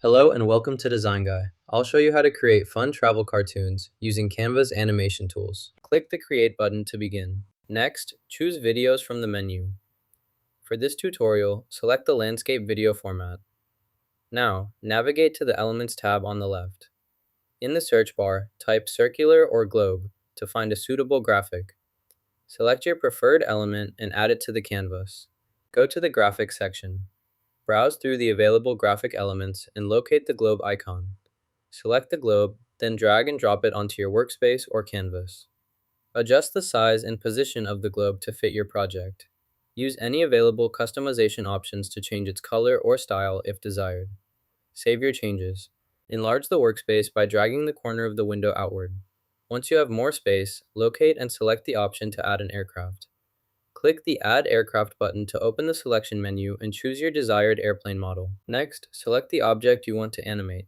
Hello and welcome to Design Guy. I'll show you how to create fun travel cartoons using Canva's animation tools. Click the Create button to begin. Next, choose Videos from the menu. For this tutorial, select the landscape video format. Now, navigate to the Elements tab on the left. In the search bar, type circular or globe to find a suitable graphic. Select your preferred element and add it to the canvas. Go to the Graphics section. Browse through the available graphic elements and locate the globe icon. Select the globe, then drag and drop it onto your workspace or canvas. Adjust the size and position of the globe to fit your project. Use any available customization options to change its color or style if desired. Save your changes. Enlarge the workspace by dragging the corner of the window outward. Once you have more space, locate and select the option to add an aircraft. Click the Add Aircraft button to open the selection menu and choose your desired airplane model. Next, select the object you want to animate.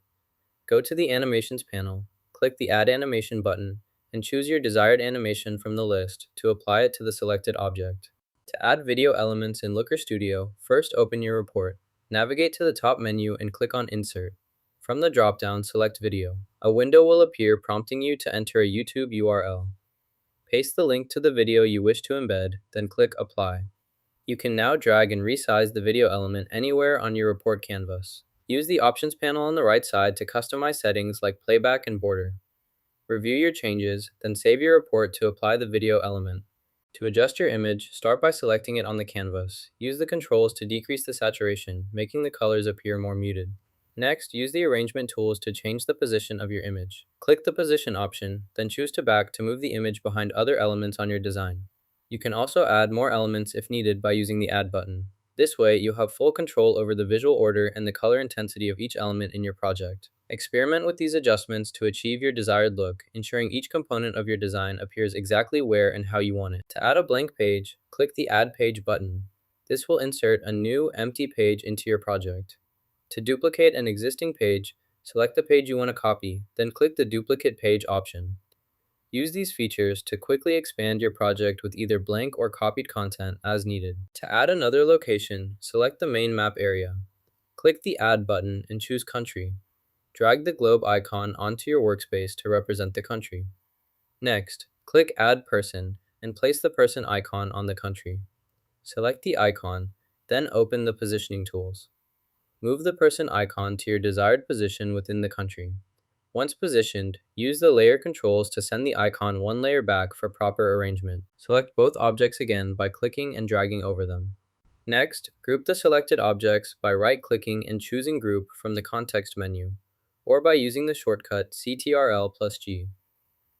Go to the Animations panel, click the Add Animation button, and choose your desired animation from the list to apply it to the selected object. To add video elements in Looker Studio, first open your report. Navigate to the top menu and click on Insert. From the drop-down, select Video. A window will appear prompting you to enter a YouTube URL. Paste the link to the video you wish to embed, then click Apply. You can now drag and resize the video element anywhere on your report canvas. Use the Options panel on the right side to customize settings like playback and border. Review your changes, then save your report to apply the video element. To adjust your image, start by selecting it on the canvas. Use the controls to decrease the saturation, making the colors appear more muted. Next, use the arrangement tools to change the position of your image. Click the position option, then choose to back to move the image behind other elements on your design. You can also add more elements if needed by using the Add button. This way, you have full control over the visual order and the color intensity of each element in your project. Experiment with these adjustments to achieve your desired look, ensuring each component of your design appears exactly where and how you want it. To add a blank page, click the Add Page button. This will insert a new, empty page into your project. To duplicate an existing page, select the page you want to copy, then click the Duplicate Page option. Use these features to quickly expand your project with either blank or copied content as needed. To add another location, select the main map area. Click the Add button and choose Country. Drag the globe icon onto your workspace to represent the country. Next, click Add Person and place the person icon on the country. Select the icon, then open the positioning tools. Move the person icon to your desired position within the country. Once positioned, use the layer controls to send the icon one layer back for proper arrangement. Select both objects again by clicking and dragging over them. Next, group the selected objects by right-clicking and choosing Group from the context menu, or by using the shortcut Ctrl+G.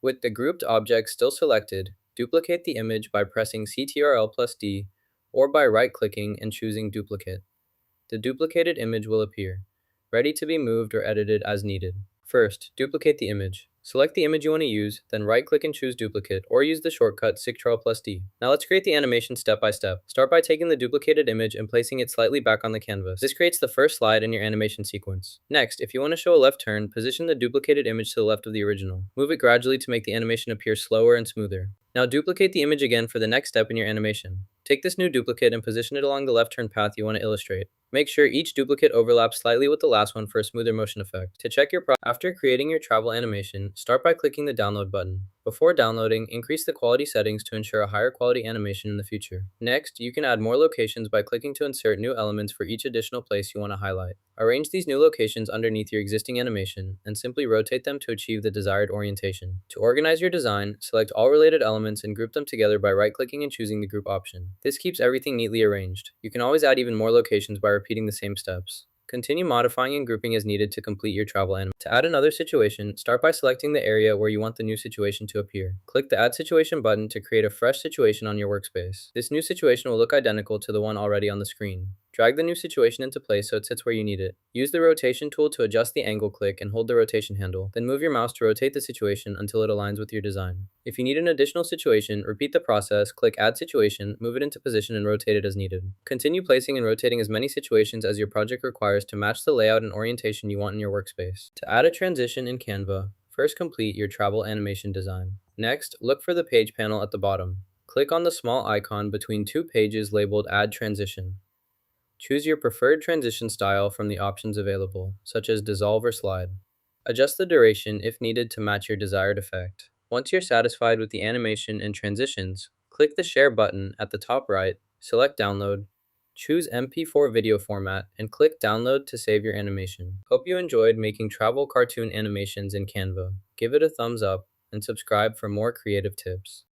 With the grouped objects still selected, duplicate the image by pressing Ctrl+D, or by right-clicking and choosing Duplicate. The duplicated image will appear, ready to be moved or edited as needed. First, duplicate the image. Select the image you want to use, then right-click and choose Duplicate, or use the shortcut Ctrl+D. Now let's create the animation step by step. Start by taking the duplicated image and placing it slightly back on the canvas. This creates the first slide in your animation sequence. Next, if you want to show a left turn, position the duplicated image to the left of the original. Move it gradually to make the animation appear slower and smoother. Now duplicate the image again for the next step in your animation. Take this new duplicate and position it along the left turn path you want to illustrate. Make sure each duplicate overlaps slightly with the last one for a smoother motion effect. To check your project after creating your travel animation, start by clicking the download button. Before downloading, increase the quality settings to ensure a higher quality animation in the future. Next, you can add more locations by clicking to insert new elements for each additional place you want to highlight. Arrange these new locations underneath your existing animation and simply rotate them to achieve the desired orientation. To organize your design, select all related elements and group them together by right-clicking and choosing the group option. This keeps everything neatly arranged. You can always add even more locations by repeating the same steps. Continue modifying and grouping as needed to complete your travel animation. To add another situation, start by selecting the area where you want the new situation to appear. Click the Add Situation button to create a fresh situation on your workspace. This new situation will look identical to the one already on the screen. Drag the new situation into place so it sits where you need it. Use the rotation tool to adjust the angle click and hold the rotation handle. Then move your mouse to rotate the situation until it aligns with your design. If you need an additional situation, repeat the process, click Add Situation, move it into position and rotate it as needed. Continue placing and rotating as many situations as your project requires to match the layout and orientation you want in your workspace. To add a transition in Canva, first complete your travel animation design. Next, look for the page panel at the bottom. Click on the small icon between two pages labeled Add Transition. Choose your preferred transition style from the options available, such as dissolve or slide. Adjust the duration if needed to match your desired effect. Once you're satisfied with the animation and transitions, click the Share button at the top right, select Download, choose MP4 video format, and click Download to save your animation. Hope you enjoyed making travel cartoon animations in Canva. Give it a thumbs up and subscribe for more creative tips.